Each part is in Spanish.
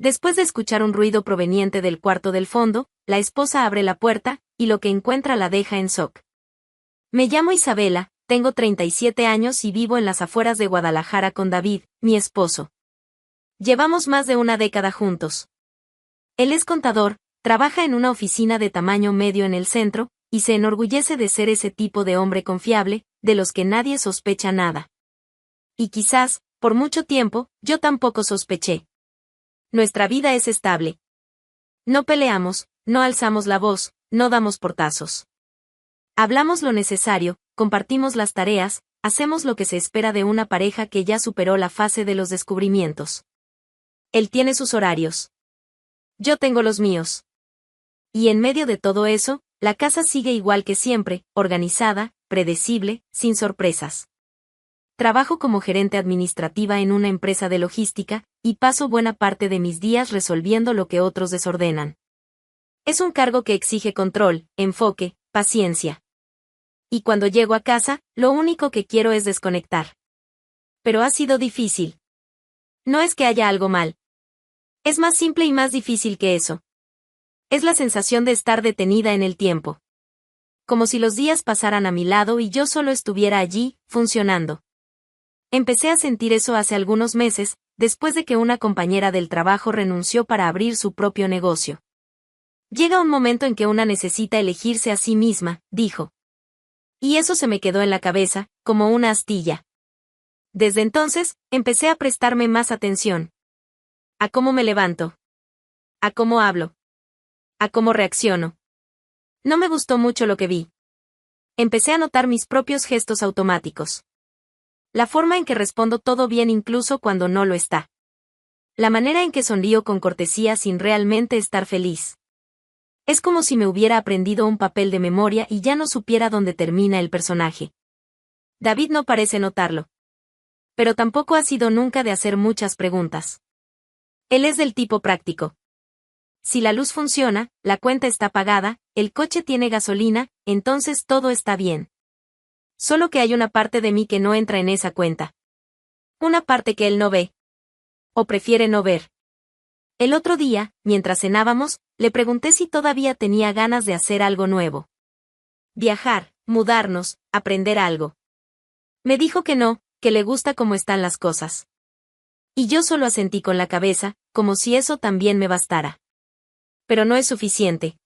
Después de escuchar un ruido proveniente del cuarto del fondo, la esposa abre la puerta, y lo que encuentra la deja en shock. Me llamo Isabela, tengo 37 años y vivo en las afueras de Guadalajara con David, mi esposo. Llevamos más de una década juntos. Él es contador, trabaja en una oficina de tamaño medio en el centro, y se enorgullece de ser ese tipo de hombre confiable, de los que nadie sospecha nada. Y quizás, por mucho tiempo, yo tampoco sospeché. Nuestra vida es estable. No peleamos, no alzamos la voz, no damos portazos. Hablamos lo necesario, compartimos las tareas, hacemos lo que se espera de una pareja que ya superó la fase de los descubrimientos. Él tiene sus horarios. Yo tengo los míos. Y en medio de todo eso, la casa sigue igual que siempre, organizada, predecible, sin sorpresas. Trabajo como gerente administrativa en una empresa de logística, y paso buena parte de mis días resolviendo lo que otros desordenan. Es un cargo que exige control, enfoque, paciencia. Y cuando llego a casa, lo único que quiero es desconectar. Pero ha sido difícil. No es que haya algo mal. Es más simple y más difícil que eso. Es la sensación de estar detenida en el tiempo. Como si los días pasaran a mi lado y yo solo estuviera allí, funcionando. Empecé a sentir eso hace algunos meses, después de que una compañera del trabajo renunció para abrir su propio negocio. Llega un momento en que una necesita elegirse a sí misma, dijo. Y eso se me quedó en la cabeza, como una astilla. Desde entonces, empecé a prestarme más atención. A cómo me levanto. A cómo hablo. A cómo reacciono. No me gustó mucho lo que vi. Empecé a notar mis propios gestos automáticos. La forma en que respondo todo bien incluso cuando no lo está. La manera en que sonrío con cortesía sin realmente estar feliz. Es como si me hubiera aprendido un papel de memoria y ya no supiera dónde termina el personaje. David no parece notarlo. Pero tampoco ha sido nunca de hacer muchas preguntas. Él es del tipo práctico. Si la luz funciona, la cuenta está pagada, el coche tiene gasolina, entonces todo está bien. Solo que hay una parte de mí que no entra en esa cuenta. Una parte que él no ve. O prefiere no ver. El otro día, mientras cenábamos, le pregunté si todavía tenía ganas de hacer algo nuevo. Viajar, mudarnos, aprender algo. Me dijo que no, que le gusta cómo están las cosas. Y yo solo asentí con la cabeza, como si eso también me bastara. Pero no es suficiente.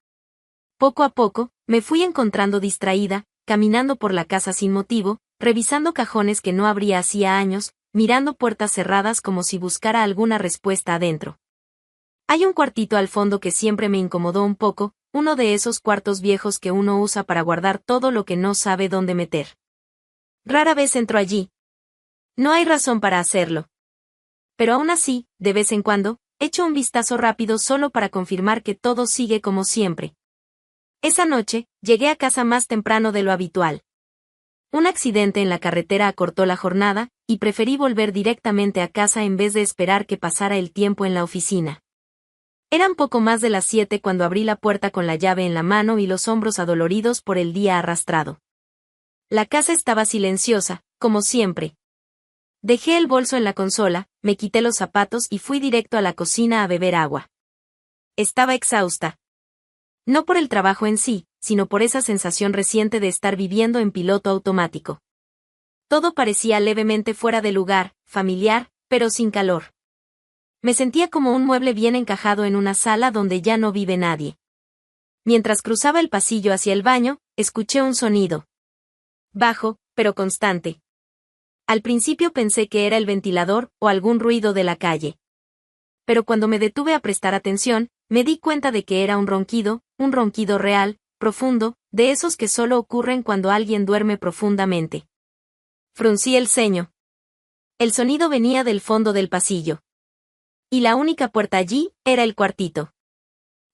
Poco a poco, me fui encontrando distraída, caminando por la casa sin motivo, revisando cajones que no abría hacía años, mirando puertas cerradas como si buscara alguna respuesta adentro. Hay un cuartito al fondo que siempre me incomodó un poco, uno de esos cuartos viejos que uno usa para guardar todo lo que no sabe dónde meter. Rara vez entro allí. No hay razón para hacerlo. Pero aún así, de vez en cuando, echo un vistazo rápido solo para confirmar que todo sigue como siempre. Esa noche, llegué a casa más temprano de lo habitual. Un accidente en la carretera acortó la jornada, y preferí volver directamente a casa en vez de esperar que pasara el tiempo en la oficina. Eran poco más de las 7 cuando abrí la puerta con la llave en la mano y los hombros adoloridos por el día arrastrado. La casa estaba silenciosa, como siempre. Dejé el bolso en la consola, me quité los zapatos y fui directo a la cocina a beber agua. Estaba exhausta. No por el trabajo en sí, sino por esa sensación reciente de estar viviendo en piloto automático. Todo parecía levemente fuera de lugar, familiar, pero sin calor. Me sentía como un mueble bien encajado en una sala donde ya no vive nadie. Mientras cruzaba el pasillo hacia el baño, escuché un sonido. Bajo, pero constante. Al principio pensé que era el ventilador o algún ruido de la calle. Pero cuando me detuve a prestar atención, me di cuenta de que era un ronquido real, profundo, de esos que solo ocurren cuando alguien duerme profundamente. Fruncí el ceño. El sonido venía del fondo del pasillo. Y la única puerta allí era el cuartito.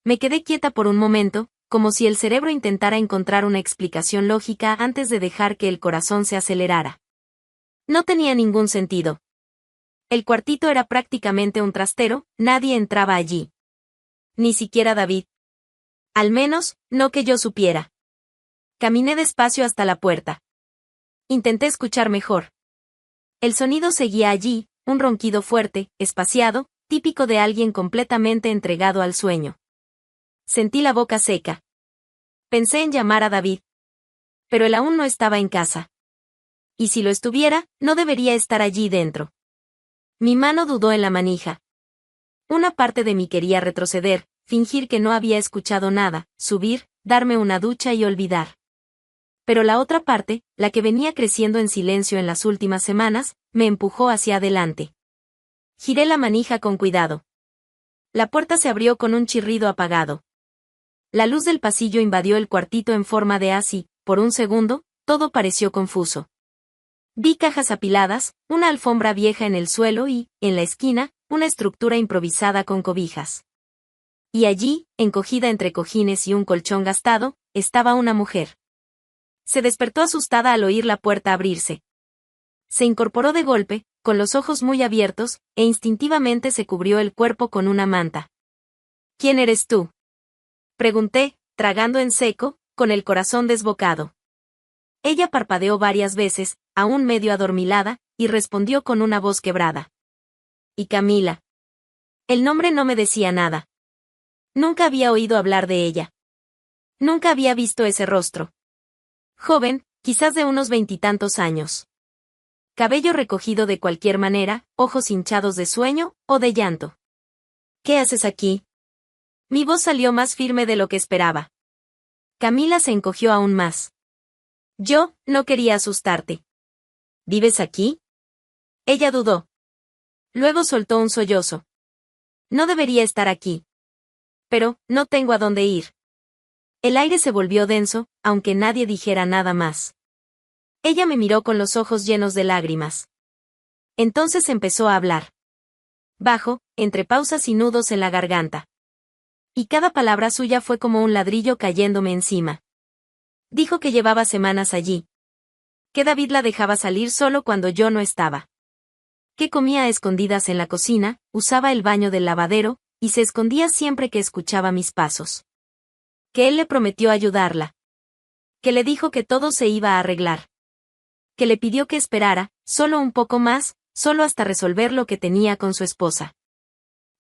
Me quedé quieta por un momento, como si el cerebro intentara encontrar una explicación lógica antes de dejar que el corazón se acelerara. No tenía ningún sentido. El cuartito era prácticamente un trastero, nadie entraba allí. Ni siquiera David. Al menos, no que yo supiera. Caminé despacio hasta la puerta. Intenté escuchar mejor. El sonido seguía allí, un ronquido fuerte, espaciado, típico de alguien completamente entregado al sueño. Sentí la boca seca. Pensé en llamar a David. Pero él aún no estaba en casa. Y si lo estuviera, no debería estar allí dentro. Mi mano dudó en la manija. Una parte de mí quería retroceder, fingir que no había escuchado nada, subir, darme una ducha y olvidar. Pero la otra parte, la que venía creciendo en silencio en las últimas semanas, me empujó hacia adelante. Giré la manija con cuidado. La puerta se abrió con un chirrido apagado. La luz del pasillo invadió el cuartito en forma de haz y, por un segundo, todo pareció confuso. Vi cajas apiladas, una alfombra vieja en el suelo y, en la esquina, una estructura improvisada con cobijas. Y allí, encogida entre cojines y un colchón gastado, estaba una mujer. Se despertó asustada al oír la puerta abrirse. Se incorporó de golpe, con los ojos muy abiertos, e instintivamente se cubrió el cuerpo con una manta. ¿Quién eres tú?, pregunté, tragando en seco, con el corazón desbocado. Ella parpadeó varias veces, aún medio adormilada, y respondió con una voz quebrada. Y Camila. El nombre no me decía nada. Nunca había oído hablar de ella. Nunca había visto ese rostro. Joven, quizás de unos 20 años. Cabello recogido de cualquier manera, ojos hinchados de sueño o de llanto. ¿Qué haces aquí? Mi voz salió más firme de lo que esperaba. Camila se encogió aún más. Yo, no quería asustarte. ¿Vives aquí? Ella dudó. Luego soltó un sollozo. No debería estar aquí. Pero, no tengo a dónde ir. El aire se volvió denso, aunque nadie dijera nada más. Ella me miró con los ojos llenos de lágrimas. Entonces empezó a hablar. Bajo, entre pausas y nudos en la garganta. Y cada palabra suya fue como un ladrillo cayéndome encima. Dijo que llevaba semanas allí. Que David la dejaba salir solo cuando yo no estaba. Que comía a escondidas en la cocina, usaba el baño del lavadero, y se escondía siempre que escuchaba mis pasos. Que él le prometió ayudarla. Que le dijo que todo se iba a arreglar. Que le pidió que esperara, solo un poco más, solo hasta resolver lo que tenía con su esposa.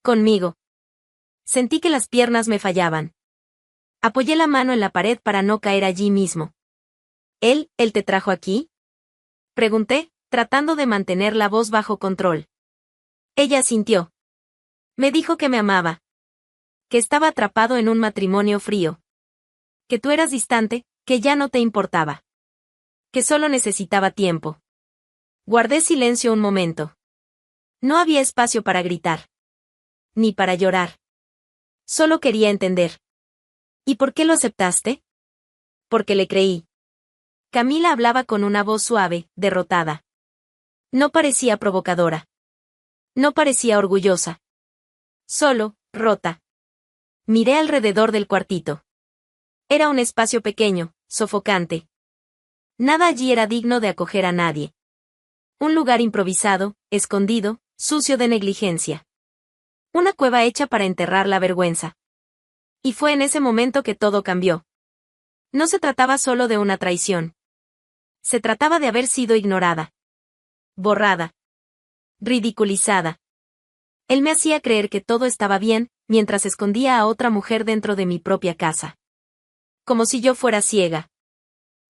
Conmigo. Sentí que las piernas me fallaban. Apoyé la mano en la pared para no caer allí mismo. ¿Él te trajo aquí?, pregunté, tratando de mantener la voz bajo control. Ella asintió. Me dijo que me amaba. Que estaba atrapado en un matrimonio frío. Que tú eras distante, que ya no te importaba. Que solo necesitaba tiempo. Guardé silencio un momento. No había espacio para gritar. Ni para llorar. Solo quería entender. ¿Y por qué lo aceptaste? Porque le creí. Camila hablaba con una voz suave, derrotada. No parecía provocadora. No parecía orgullosa. Solo, rota. Miré alrededor del cuartito. Era un espacio pequeño, sofocante. Nada allí era digno de acoger a nadie. Un lugar improvisado, escondido, sucio de negligencia. Una cueva hecha para enterrar la vergüenza. Y fue en ese momento que todo cambió. No se trataba solo de una traición. Se trataba de haber sido ignorada. Borrada. Ridiculizada. Él me hacía creer que todo estaba bien, mientras escondía a otra mujer dentro de mi propia casa. Como si yo fuera ciega.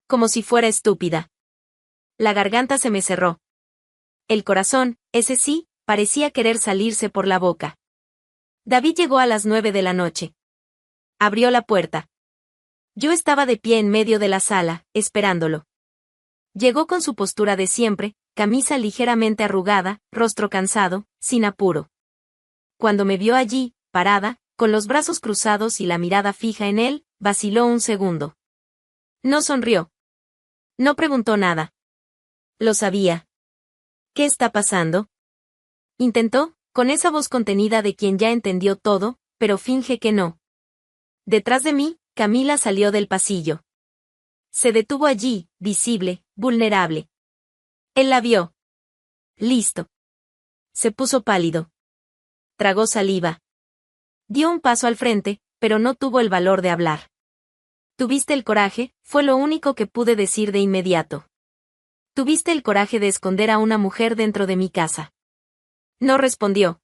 Como si fuera estúpida. La garganta se me cerró. El corazón, ese sí, parecía querer salirse por la boca. David llegó a las 9 de la noche. Abrió la puerta. Yo estaba de pie en medio de la sala, esperándolo. Llegó con su postura de siempre, camisa ligeramente arrugada, rostro cansado, sin apuro. Cuando me vio allí, parada, con los brazos cruzados y la mirada fija en él, vaciló un segundo. No sonrió. No preguntó nada. Lo sabía. ¿Qué está pasando?, intentó, con esa voz contenida de quien ya entendió todo, pero finge que no. Detrás de mí, Camila salió del pasillo. Se detuvo allí, visible, vulnerable. Él la vio. Listo. Se puso pálido. Tragó saliva. Dio un paso al frente, pero no tuvo el valor de hablar. Tuviste el coraje, fue lo único que pude decir de inmediato. Tuviste el coraje de esconder a una mujer dentro de mi casa. No respondió.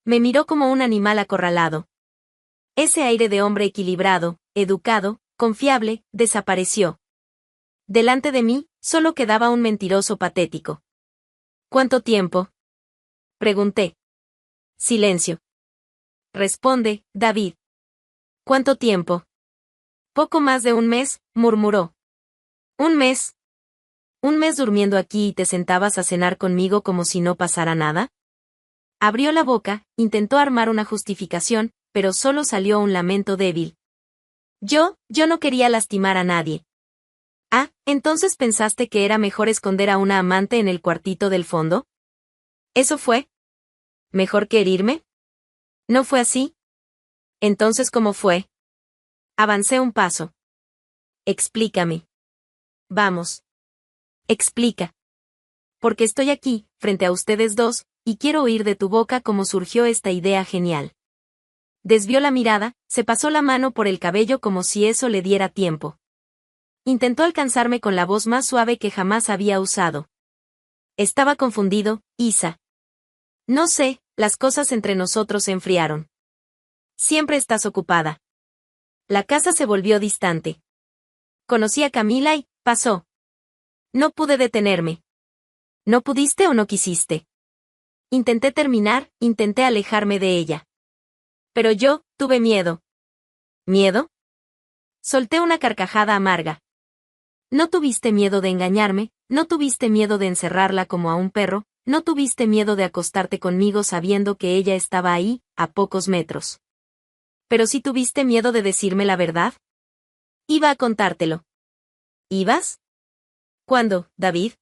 Me miró como un animal acorralado. Ese aire de hombre equilibrado, educado, confiable, desapareció. Delante de mí, solo quedaba un mentiroso patético. ¿Cuánto tiempo? Pregunté. Silencio. Responde, David. ¿Cuánto tiempo? Poco más de un mes, murmuró. ¿Un mes? ¿Un mes durmiendo aquí y te sentabas a cenar conmigo como si no pasara nada? Abrió la boca, intentó armar una justificación, pero solo salió un lamento débil. Yo no quería lastimar a nadie. Ah, ¿entonces pensaste que era mejor esconder a una amante en el cuartito del fondo? ¿Eso fue? ¿Mejor que herirme? ¿No fue así? Entonces, ¿cómo fue? Avancé un paso. Explícame. Vamos. Explica. Porque estoy aquí, frente a ustedes dos, y quiero oír de tu boca cómo surgió esta idea genial. Desvió la mirada, se pasó la mano por el cabello como si eso le diera tiempo. Intentó alcanzarme con la voz más suave que jamás había usado. Estaba confundido, Isa. No sé, las cosas entre nosotros se enfriaron. Siempre estás ocupada. La casa se volvió distante. Conocí a Camila y, pasó. No pude detenerme. ¿No pudiste o no quisiste? Intenté terminar, intenté alejarme de ella. Pero yo, tuve miedo. ¿Miedo? Solté una carcajada amarga. No tuviste miedo de engañarme, no tuviste miedo de encerrarla como a un perro, no tuviste miedo de acostarte conmigo sabiendo que ella estaba ahí, a pocos metros. Pero sí tuviste miedo de decirme la verdad. Iba a contártelo. ¿Ibas? ¿Cuándo, David?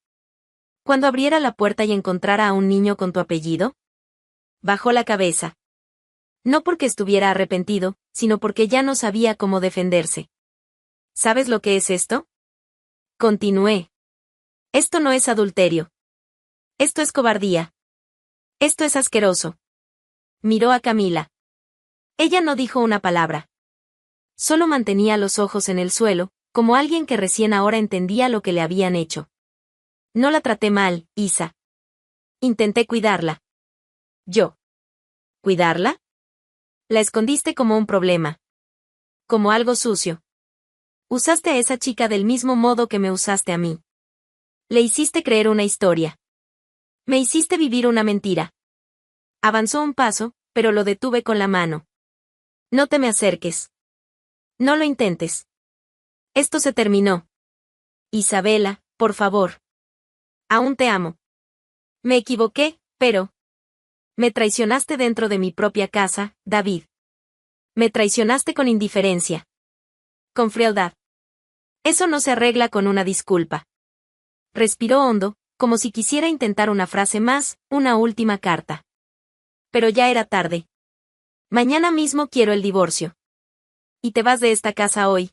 ¿Cuando abriera la puerta y encontrara a un niño con tu apellido? Bajó la cabeza. No porque estuviera arrepentido, sino porque ya no sabía cómo defenderse. ¿Sabes lo que es esto? Continué. Esto no es adulterio. Esto es cobardía. Esto es asqueroso. Miró a Camila. Ella no dijo una palabra. Solo mantenía los ojos en el suelo, como alguien que recién ahora entendía lo que le habían hecho. No la traté mal, Isa. Intenté cuidarla. ¿Yo? ¿Cuidarla? La escondiste como un problema. Como algo sucio. Usaste a esa chica del mismo modo que me usaste a mí. Le hiciste creer una historia. Me hiciste vivir una mentira. Avanzó un paso, pero lo detuve con la mano. No te me acerques. No lo intentes. Esto se terminó. Isabela, por favor. Aún te amo. Me equivoqué, pero... Me traicionaste dentro de mi propia casa, David. Me traicionaste con indiferencia. Con frialdad. Eso no se arregla con una disculpa. Respiró hondo, como si quisiera intentar una frase más, una última carta. Pero ya era tarde. Mañana mismo quiero el divorcio. Y te vas de esta casa hoy.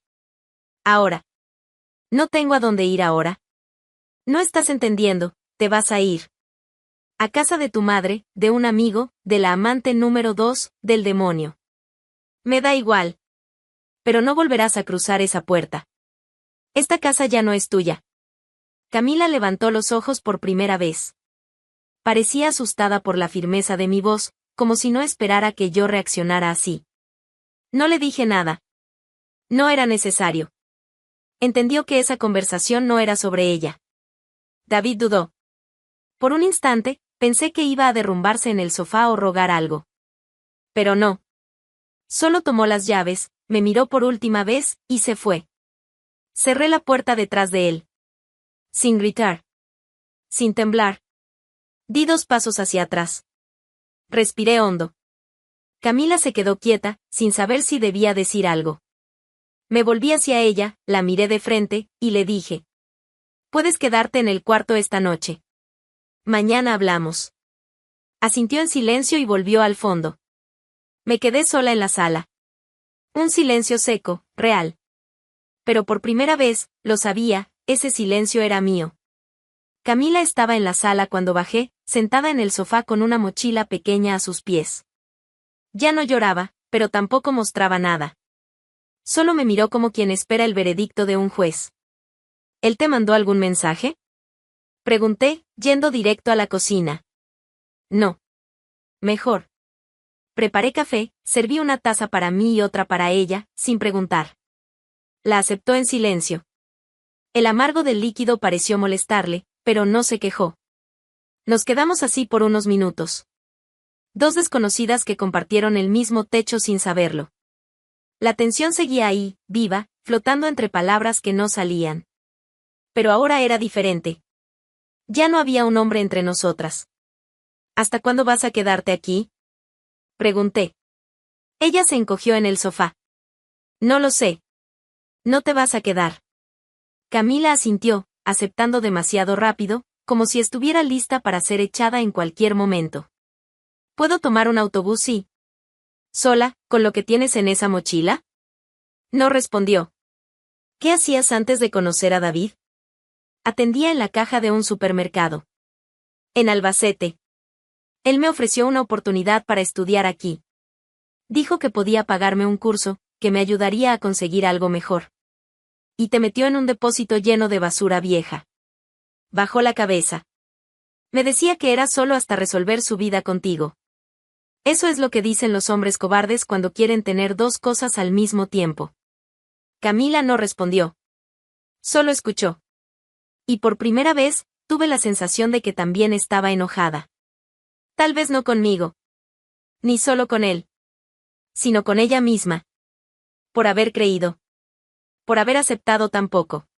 Ahora. No tengo a dónde ir ahora. No estás entendiendo, te vas a ir. A casa de tu madre, de un amigo, de la amante número 2, del demonio. Me da igual. Pero no volverás a cruzar esa puerta. Esta casa ya no es tuya. Camila levantó los ojos por primera vez. Parecía asustada por la firmeza de mi voz, como si no esperara que yo reaccionara así. No le dije nada. No era necesario. Entendió que esa conversación no era sobre ella. David dudó. Por un instante, pensé que iba a derrumbarse en el sofá o rogar algo. Pero no. Solo tomó las llaves, me miró por última vez, y se fue. Cerré la puerta detrás de él. Sin gritar. Sin temblar. Di 2 pasos hacia atrás. Respiré hondo. Camila se quedó quieta, sin saber si debía decir algo. Me volví hacia ella, la miré de frente, y le dije. Puedes quedarte en el cuarto esta noche. Mañana hablamos. Asintió en silencio y volvió al fondo. Me quedé sola en la sala. Un silencio seco, real. Pero por primera vez, lo sabía, ese silencio era mío. Camila estaba en la sala cuando bajé, sentada en el sofá con una mochila pequeña a sus pies. Ya no lloraba, pero tampoco mostraba nada. Solo me miró como quien espera el veredicto de un juez. ¿Él te mandó algún mensaje? Pregunté, yendo directo a la cocina. No. Mejor. Preparé café, serví una taza para mí y otra para ella, sin preguntar. La aceptó en silencio. El amargo del líquido pareció molestarle, pero no se quejó. Nos quedamos así por unos minutos. Dos desconocidas que compartieron el mismo techo sin saberlo. La tensión seguía ahí, viva, flotando entre palabras que no salían. Pero ahora era diferente. Ya no había un hombre entre nosotras. ¿Hasta cuándo vas a quedarte aquí?, pregunté. Ella se encogió en el sofá. No lo sé. No te vas a quedar. Camila asintió, aceptando demasiado rápido, como si estuviera lista para ser echada en cualquier momento. ¿Puedo tomar un autobús? Sí. ¿Sola, con lo que tienes en esa mochila? No respondió. ¿Qué hacías antes de conocer a David? Atendía en la caja de un supermercado. En Albacete. Él me ofreció una oportunidad para estudiar aquí. Dijo que podía pagarme un curso, que me ayudaría a conseguir algo mejor. Y te metió en un depósito lleno de basura vieja. Bajó la cabeza. Me decía que era solo hasta resolver su vida contigo. Eso es lo que dicen los hombres cobardes cuando quieren tener dos cosas al mismo tiempo. Camila no respondió. Solo escuchó. Y por primera vez, tuve la sensación de que también estaba enojada. Tal vez no conmigo. Ni solo con él. Sino con ella misma. Por haber creído. Por haber aceptado tan poco.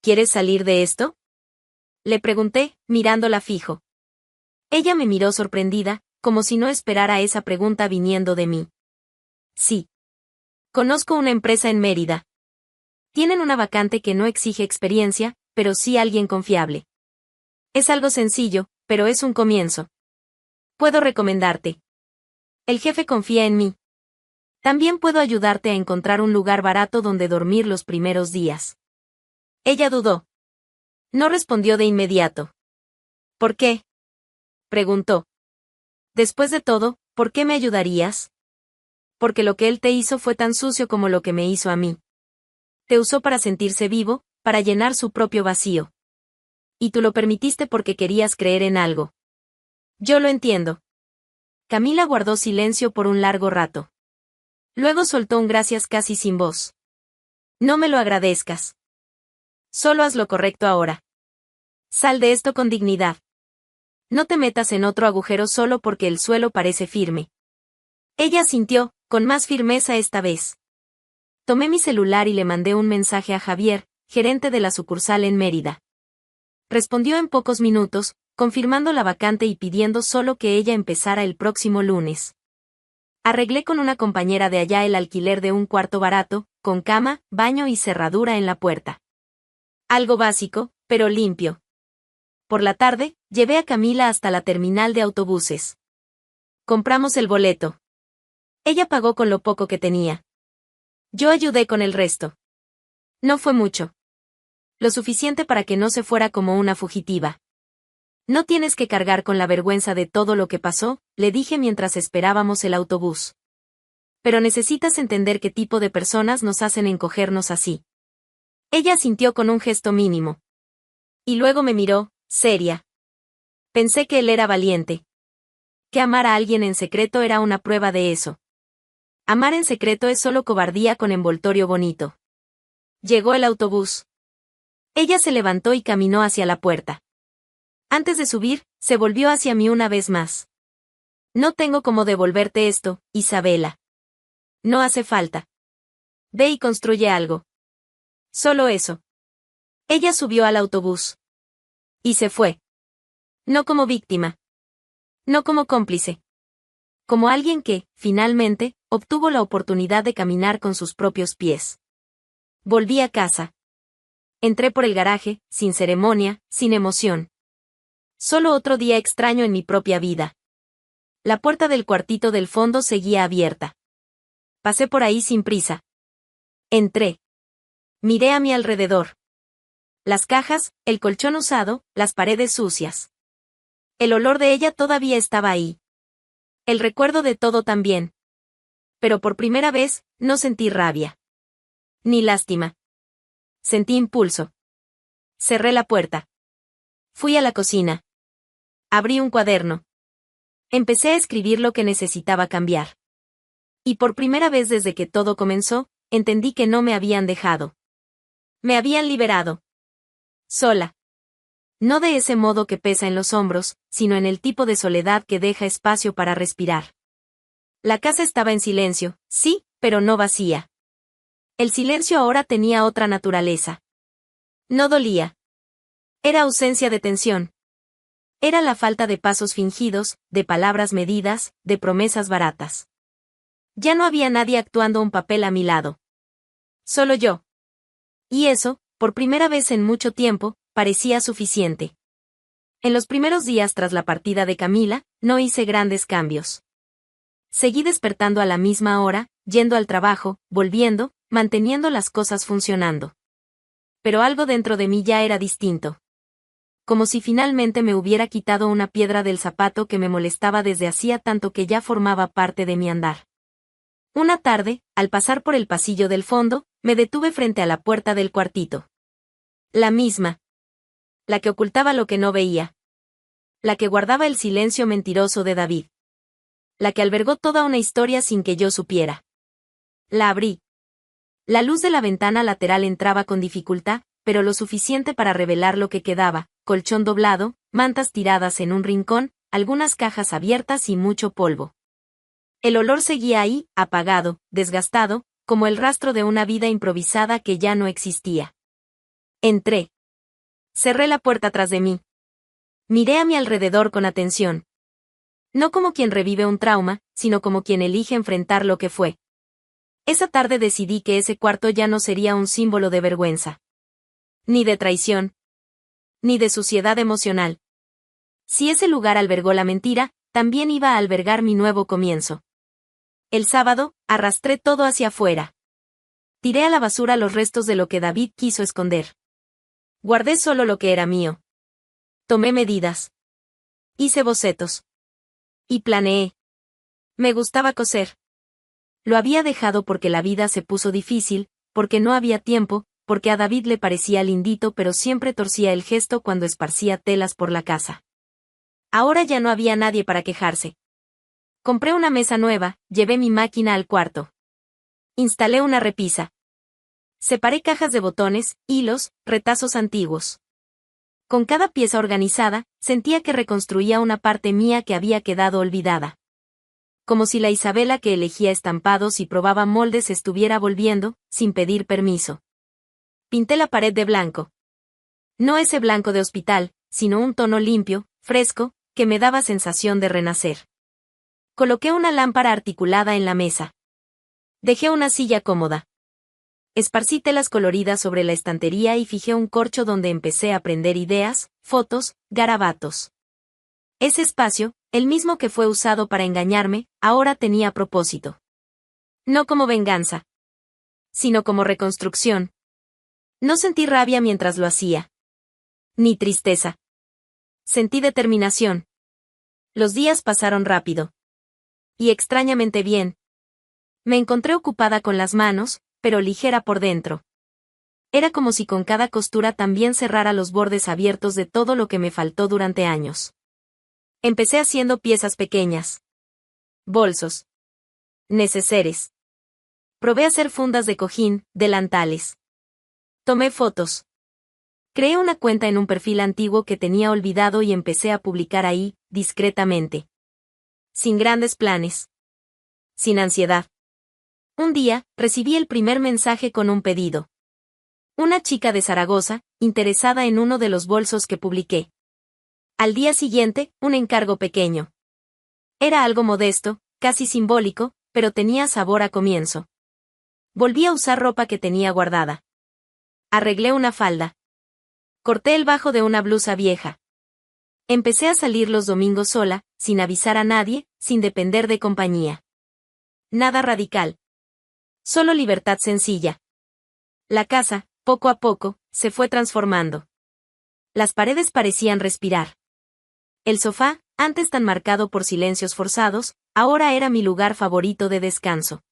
¿Quieres salir de esto?, le pregunté, mirándola fijo. Ella me miró sorprendida, como si no esperara esa pregunta viniendo de mí. Sí. Conozco una empresa en Mérida. Tienen una vacante que no exige experiencia, pero sí alguien confiable. Es algo sencillo, pero es un comienzo. Puedo recomendarte. El jefe confía en mí. También puedo ayudarte a encontrar un lugar barato donde dormir los primeros días. Ella dudó. No respondió de inmediato. ¿Por qué?, preguntó. Después de todo, ¿por qué me ayudarías? Porque lo que él te hizo fue tan sucio como lo que me hizo a mí. Te usó para sentirse vivo, para llenar su propio vacío. Y tú lo permitiste porque querías creer en algo. Yo lo entiendo. Camila guardó silencio por un largo rato. Luego soltó un gracias casi sin voz. No me lo agradezcas. Solo haz lo correcto ahora. Sal de esto con dignidad. No te metas en otro agujero solo porque el suelo parece firme. Ella asintió, con más firmeza esta vez. Tomé mi celular y le mandé un mensaje a Javier, gerente de la sucursal en Mérida. Respondió en pocos minutos, confirmando la vacante y pidiendo solo que ella empezara el próximo lunes. Arreglé con una compañera de allá el alquiler de un cuarto barato, con cama, baño y cerradura en la puerta. Algo básico, pero limpio. Por la tarde, llevé a Camila hasta la terminal de autobuses. Compramos el boleto. Ella pagó con lo poco que tenía. Yo ayudé con el resto. No fue mucho. Lo suficiente para que no se fuera como una fugitiva. No tienes que cargar con la vergüenza de todo lo que pasó, le dije mientras esperábamos el autobús. Pero necesitas entender qué tipo de personas nos hacen encogernos así. Ella asintió con un gesto mínimo. Y luego me miró, seria. Pensé que él era valiente. Que amar a alguien en secreto era una prueba de eso. Amar en secreto es solo cobardía con envoltorio bonito. Llegó el autobús. Ella se levantó y caminó hacia la puerta. Antes de subir, se volvió hacia mí una vez más. No tengo cómo devolverte esto, Isabela. No hace falta. Ve y construye algo. Solo eso. Ella subió al autobús. Y se fue. No como víctima. No como cómplice. Como alguien que, finalmente, obtuvo la oportunidad de caminar con sus propios pies. Volví a casa. Entré por el garaje, sin ceremonia, sin emoción. Solo otro día extraño en mi propia vida. La puerta del cuartito del fondo seguía abierta. Pasé por ahí sin prisa. Entré. Miré a mi alrededor. Las cajas, el colchón usado, las paredes sucias. El olor de ella todavía estaba ahí. El recuerdo de todo también. Pero por primera vez, no sentí rabia. Ni lástima. Sentí impulso. Cerré la puerta. Fui a la cocina. Abrí un cuaderno. Empecé a escribir lo que necesitaba cambiar. Y por primera vez desde que todo comenzó, entendí que no me habían dejado. Me habían liberado. Sola. No de ese modo que pesa en los hombros, sino en el tipo de soledad que deja espacio para respirar. La casa estaba en silencio, sí, pero no vacía. El silencio ahora tenía otra naturaleza. No dolía. Era ausencia de tensión. Era la falta de pasos fingidos, de palabras medidas, de promesas baratas. Ya no había nadie actuando un papel a mi lado. Solo yo. Y eso, por primera vez en mucho tiempo, parecía suficiente. En los primeros días tras la partida de Camila, no hice grandes cambios. Seguí despertando a la misma hora, yendo al trabajo, volviendo, manteniendo las cosas funcionando. Pero algo dentro de mí ya era distinto. Como si finalmente me hubiera quitado una piedra del zapato que me molestaba desde hacía tanto que ya formaba parte de mi andar. Una tarde, al pasar por el pasillo del fondo, me detuve frente a la puerta del cuartito. La misma. La que ocultaba lo que no veía. La que guardaba el silencio mentiroso de David. La que albergó toda una historia sin que yo supiera. La abrí. La luz de la ventana lateral entraba con dificultad, pero lo suficiente para revelar lo que quedaba: colchón doblado, mantas tiradas en un rincón, algunas cajas abiertas y mucho polvo. El olor seguía ahí, apagado, desgastado, como el rastro de una vida improvisada que ya no existía. Entré. Cerré la puerta tras de mí. Miré a mi alrededor con atención. No como quien revive un trauma, sino como quien elige enfrentar lo que fue. Esa tarde decidí que ese cuarto ya no sería un símbolo de vergüenza. Ni de traición. Ni de suciedad emocional. Si ese lugar albergó la mentira, también iba a albergar mi nuevo comienzo. El sábado, arrastré todo hacia afuera. Tiré a la basura los restos de lo que David quiso esconder. Guardé solo lo que era mío. Tomé medidas. Hice bocetos. Y planeé. Me gustaba coser. Lo había dejado porque la vida se puso difícil, porque no había tiempo, porque a David le parecía lindito pero siempre torcía el gesto cuando esparcía telas por la casa. Ahora ya no había nadie para quejarse. Compré una mesa nueva, llevé mi máquina al cuarto. Instalé una repisa. Separé cajas de botones, hilos, retazos antiguos. Con cada pieza organizada, sentía que reconstruía una parte mía que había quedado olvidada. Como si la Isabela que elegía estampados y probaba moldes estuviera volviendo, sin pedir permiso. Pinté la pared de blanco. No ese blanco de hospital, sino un tono limpio, fresco, que me daba sensación de renacer. Coloqué una lámpara articulada en la mesa. Dejé una silla cómoda. Esparcí telas coloridas sobre la estantería y fijé un corcho donde empecé a prender ideas, fotos, garabatos. Ese espacio, el mismo que fue usado para engañarme, ahora tenía propósito. No como venganza, sino como reconstrucción. No sentí rabia mientras lo hacía. Ni tristeza. Sentí determinación. Los días pasaron rápido. Y extrañamente bien. Me encontré ocupada con las manos, pero ligera por dentro. Era como si con cada costura también cerrara los bordes abiertos de todo lo que me faltó durante años. Empecé haciendo piezas pequeñas. Bolsos. Neceseres. Probé hacer fundas de cojín, delantales. Tomé fotos. Creé una cuenta en un perfil antiguo que tenía olvidado y empecé a publicar ahí, discretamente. Sin grandes planes. Sin ansiedad. Un día, recibí el primer mensaje con un pedido. Una chica de Zaragoza, interesada en uno de los bolsos que publiqué. Al día siguiente, un encargo pequeño. Era algo modesto, casi simbólico, pero tenía sabor a comienzo. Volví a usar ropa que tenía guardada. Arreglé una falda. Corté el bajo de una blusa vieja. Empecé a salir los domingos sola, sin avisar a nadie, sin depender de compañía. Nada radical. Solo libertad sencilla. La casa, poco a poco, se fue transformando. Las paredes parecían respirar. El sofá, antes tan marcado por silencios forzados, ahora era mi lugar favorito de descanso.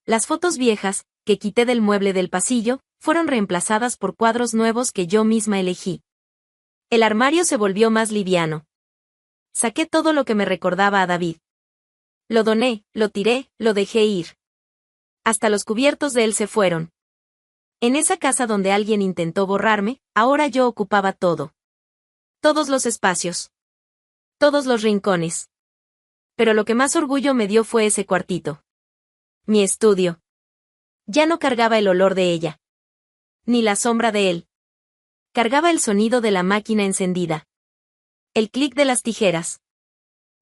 Las fotos viejas, que quité del mueble del pasillo, fueron reemplazadas por cuadros nuevos que yo misma elegí. El armario se volvió más liviano. Saqué todo lo que me recordaba a David. Lo doné, lo tiré, lo dejé ir. Hasta los cubiertos de él se fueron. En esa casa donde alguien intentó borrarme, ahora yo ocupaba todo. Todos los espacios. Todos los rincones. Pero lo que más orgullo me dio fue ese cuartito. Mi estudio. Ya no cargaba el olor de ella. Ni la sombra de él. Cargaba el sonido de la máquina encendida. El clic de las tijeras.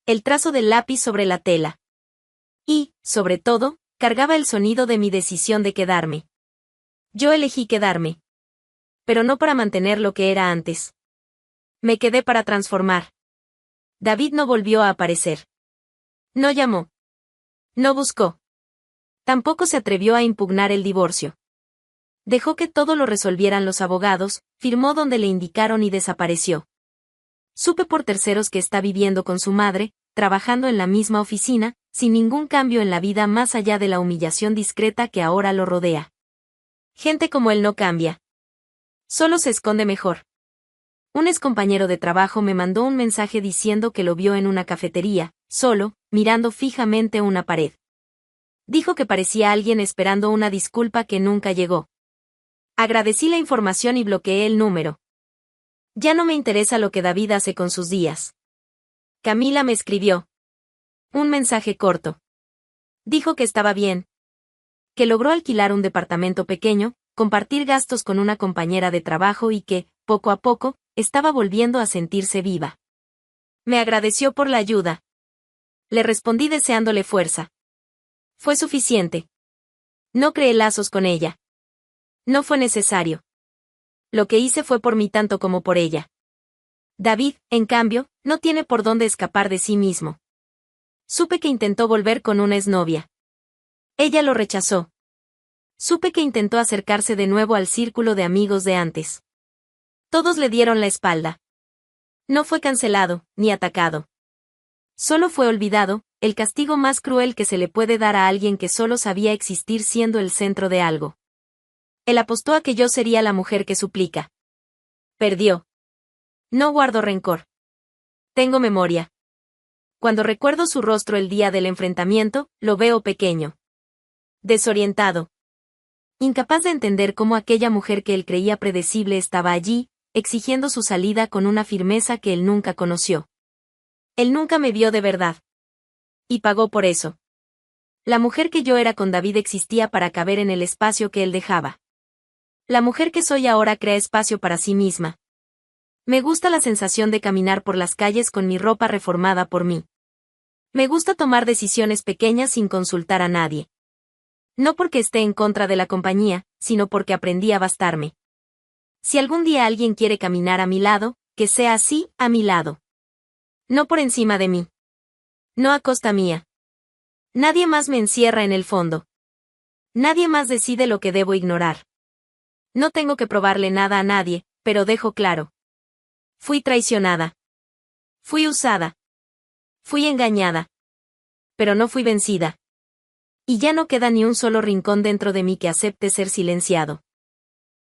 El trazo del lápiz sobre la tela. Y, sobre todo, cargaba el sonido de mi decisión de quedarme. Yo elegí quedarme. Pero no para mantener lo que era antes. Me quedé para transformar. David no volvió a aparecer. No llamó. No buscó. Tampoco se atrevió a impugnar el divorcio. Dejó que todo lo resolvieran los abogados, firmó donde le indicaron y desapareció. Supe por terceros que está viviendo con su madre, trabajando en la misma oficina, sin ningún cambio en la vida más allá de la humillación discreta que ahora lo rodea. Gente como él no cambia. Solo se esconde mejor. Un excompañero de trabajo me mandó un mensaje diciendo que lo vio en una cafetería, solo, mirando fijamente una pared. Dijo que parecía alguien esperando una disculpa que nunca llegó. Agradecí la información y bloqueé el número. Ya no me interesa lo que David hace con sus días. Camila me escribió. Un mensaje corto. Dijo que estaba bien. Que logró alquilar un departamento pequeño, compartir gastos con una compañera de trabajo y que, poco a poco, estaba volviendo a sentirse viva. Me agradeció por la ayuda. Le respondí deseándole fuerza. Fue suficiente. No creé lazos con ella. No fue necesario. Lo que hice fue por mí tanto como por ella. David, en cambio, no tiene por dónde escapar de sí mismo. Supe que intentó volver con una exnovia. Ella lo rechazó. Supe que intentó acercarse de nuevo al círculo de amigos de antes. Todos le dieron la espalda. No fue cancelado, ni atacado. Solo fue olvidado, el castigo más cruel que se le puede dar a alguien que solo sabía existir siendo el centro de algo. Él apostó a que yo sería la mujer que suplica. Perdió. No guardo rencor. Tengo memoria. Cuando recuerdo su rostro el día del enfrentamiento, lo veo pequeño. Desorientado. Incapaz de entender cómo aquella mujer que él creía predecible estaba allí, exigiendo su salida con una firmeza que él nunca conoció. Él nunca me vio de verdad. Y pagó por eso. La mujer que yo era con David existía para caber en el espacio que él dejaba. La mujer que soy ahora crea espacio para sí misma. Me gusta la sensación de caminar por las calles con mi ropa reformada por mí. Me gusta tomar decisiones pequeñas sin consultar a nadie. No porque esté en contra de la compañía, sino porque aprendí a bastarme. Si algún día alguien quiere caminar a mi lado, que sea así, a mi lado. No por encima de mí. No a costa mía. Nadie más me encierra en el fondo. Nadie más decide lo que debo ignorar. No tengo que probarle nada a nadie, pero dejo claro. Fui traicionada. Fui usada. Fui engañada. Pero no fui vencida. Y ya no queda ni un solo rincón dentro de mí que acepte ser silenciado.